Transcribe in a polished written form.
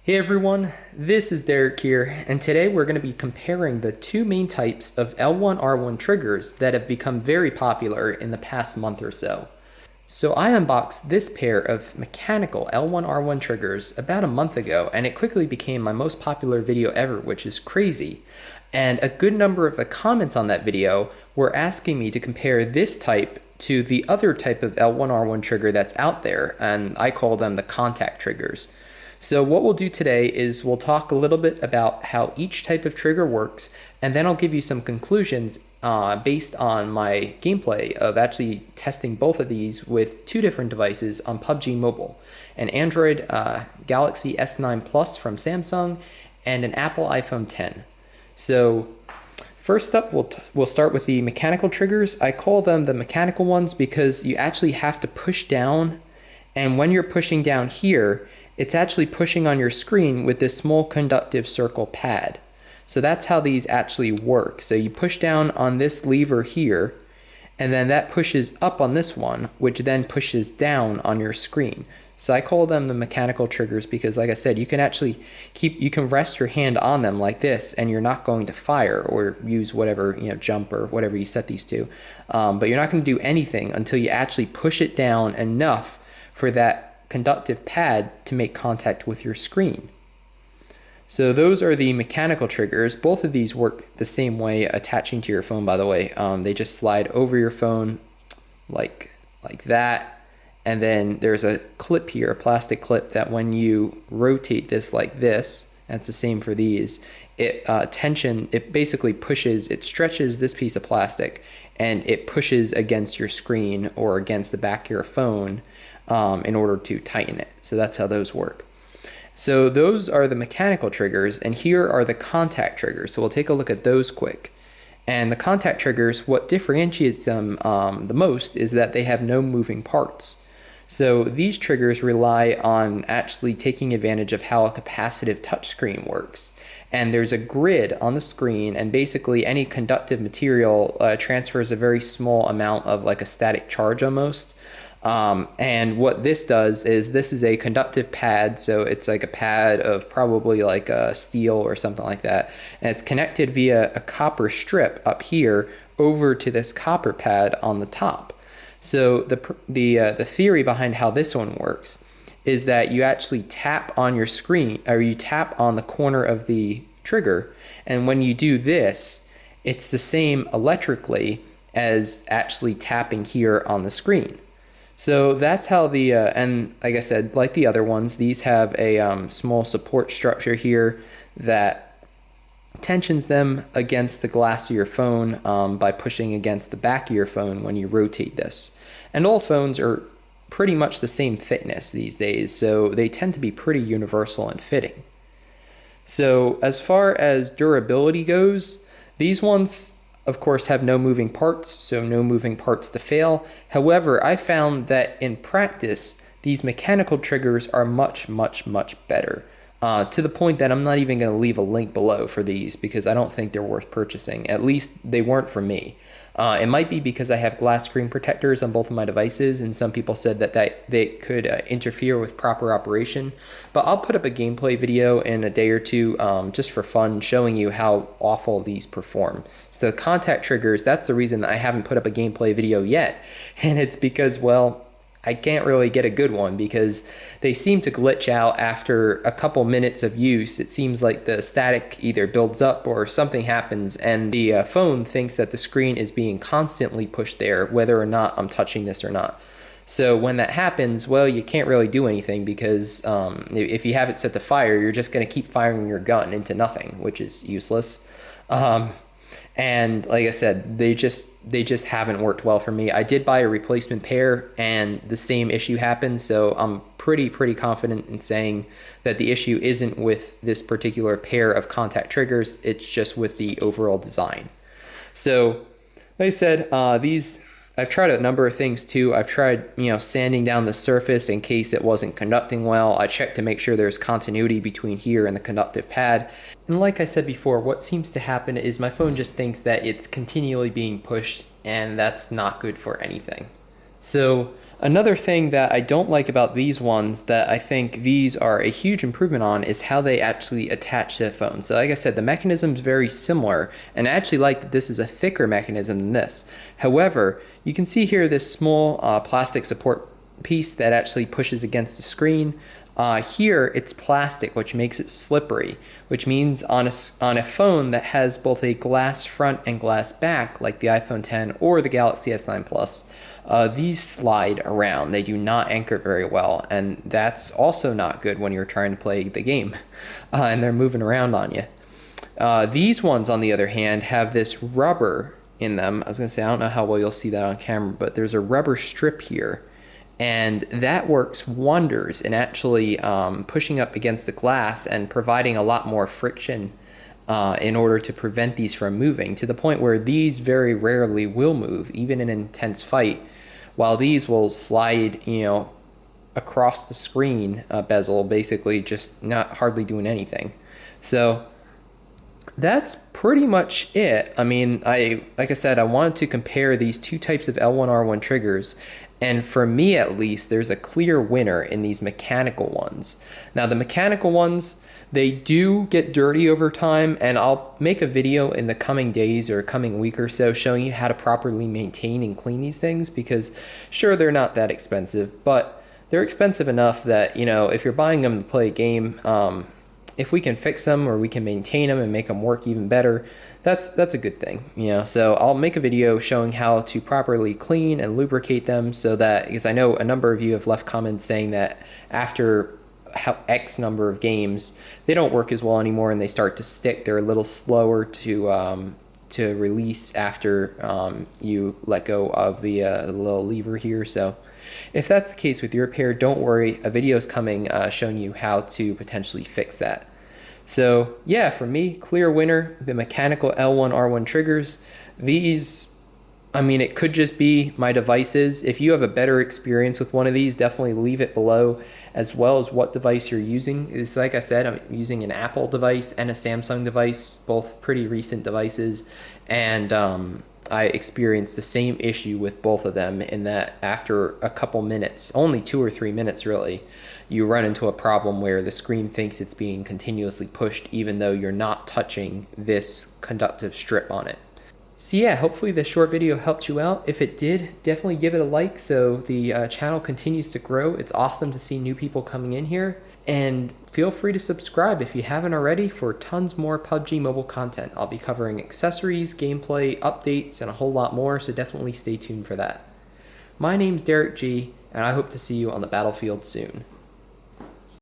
Hey everyone, this is Derek here, and today we're going to be comparing the two main types of L1R1 triggers that have become very popular in the past month or so. So I unboxed this pair of mechanical L1R1 triggers about a month ago, and it quickly became my most popular video ever, which is crazy. And a good number of the comments on that video were asking me to compare this type to the other type of L1R1 trigger that's out there, and I call them the contact triggers. So what we'll do today is we'll talk a little bit about how each type of trigger works, and then I'll give you some conclusions based on my gameplay of actually testing both of these with two different devices on PUBG Mobile, an Android Galaxy S9 Plus from Samsung and an Apple iPhone X. So first up, we'll start with the mechanical triggers. I call them the mechanical ones because you actually have to push down, and when you're pushing down here, it's actually pushing on your screen with this small conductive circle pad. So that's how these actually work. So you push down on this lever here, and then that pushes up on this one, which then pushes down on your screen. So I call them the mechanical triggers because, like I said, you can actually you can rest your hand on them like this, and you're not going to fire or use whatever, jump or whatever you set these to. But you're not going to do anything until you actually push it down enough for that conductive pad to make contact with your screen. So those are the mechanical triggers. Both of these work the same way, attaching to your phone, by the way. They just slide over your phone like that, and then there's a clip here, a plastic clip, that when you rotate this like this, and it's the same for these, it basically pushes, it stretches this piece of plastic and it pushes against your screen or against the back of your phone in order to tighten it. So that's how those work. So those are the mechanical triggers, and here are the contact triggers. So we'll take a look at those quick. And the contact triggers, what differentiates them the most is that they have no moving parts. So these triggers rely on actually taking advantage of how a capacitive touchscreen works. And there's a grid on the screen, and basically any conductive material transfers a very small amount of like a static charge almost. And what this does is this is a conductive pad, so it's like a pad of probably like a steel or something like that, and it's connected via a copper strip up here over to this copper pad on the top. So the theory behind how this one works is that you actually tap on your screen, or you tap on the corner of the trigger, and when you do this, it's the same electrically as actually tapping here on the screen. So that's how the, and like I said, like the other ones, these have a small support structure here that tensions them against the glass of your phone by pushing against the back of your phone when you rotate this. And all phones are pretty much the same thickness these days, so they tend to be pretty universal and fitting. So as far as durability goes, these ones of course have no moving parts, so no moving parts to fail. However, I found that in practice, these mechanical triggers are much better. To the point that I'm not even going to leave a link below for these because I don't think they're worth purchasing. At least they weren't for me. It might be because I have glass screen protectors on both of my devices, and some people said that they could interfere with proper operation. But I'll put up a gameplay video in a day or two just for fun, showing you how awful these perform. So the contact triggers, that's the reason I haven't put up a gameplay video yet. And it's because, well, I can't really get a good one because they seem to glitch out after a couple minutes of use. It seems like the static either builds up or something happens, and the phone thinks that the screen is being constantly pushed there, whether or not I'm touching this or not. So when that happens, well, you can't really do anything because if you have it set to fire, you're just going to keep firing your gun into nothing, which is useless. And like I said, they just haven't worked well for me. I did buy a replacement pair and the same issue happened, so I'm pretty confident in saying that the issue isn't with this particular pair of contact triggers, it's just with the overall design. So like I said, I've tried a number of things too. I've tried, sanding down the surface in case it wasn't conducting well. I checked to make sure there's continuity between here and the conductive pad. And like I said before, what seems to happen is my phone just thinks that it's continually being pushed, and that's not good for anything. So Another thing that I don't like about these ones that I think these are a huge improvement on is how they actually attach to the phone. So like I said, the mechanism is very similar, and I actually like that this is a thicker mechanism than this. However, you can see here this small plastic support piece that actually pushes against the screen. Here it's plastic, which makes it slippery, which means on a phone that has both a glass front and glass back, like the iPhone X or the Galaxy S9 Plus, these slide around. They do not anchor very well, and that's also not good when you're trying to play the game and they're moving around on you. These ones, on the other hand, have this rubber in them. I was going to say, I don't know how well you'll see that on camera, but there's a rubber strip here, and that works wonders in actually pushing up against the glass and providing a lot more friction in order to prevent these from moving, to the point where these very rarely will move, even in an intense fight, while these will slide, across the screen bezel, basically just not hardly doing anything. So that's pretty much it. I mean, like I said, I wanted to compare these two types of L1R1 triggers, and for me at least, there's a clear winner in these mechanical ones. Now the mechanical ones, they do get dirty over time, and I'll make a video in the coming days or coming week or so showing you how to properly maintain and clean these things, because sure, they're not that expensive, but they're expensive enough that, if you're buying them to play a game, if we can fix them or we can maintain them and make them work even better, that's a good thing, So I'll make a video showing how to properly clean and lubricate them, so that, because I know a number of you have left comments saying that after X number of games, they don't work as well anymore and they start to stick. They're a little slower to release after you let go of the little lever here. So if that's the case with your pair, don't worry, a video is coming showing you how to potentially fix that. So yeah, for me, clear winner, the mechanical L1R1 triggers. These, I mean, it could just be my devices. If you have a better experience with one of these, definitely leave it below, as well as what device you're using. It's like I said, I'm using an Apple device and a Samsung device, both pretty recent devices, and I experienced the same issue with both of them, in that after a couple minutes, only 2 or 3 minutes really, you run into a problem where the screen thinks it's being continuously pushed even though you're not touching this conductive strip on it. So yeah, hopefully this short video helped you out. If it did, definitely give it a like so the channel continues to grow. It's awesome to see new people coming in here. And feel free to subscribe if you haven't already for tons more PUBG mobile content. I'll be covering accessories, gameplay, updates, and a whole lot more, so definitely stay tuned for that. My name's Derek G, and I hope to see you on the battlefield soon.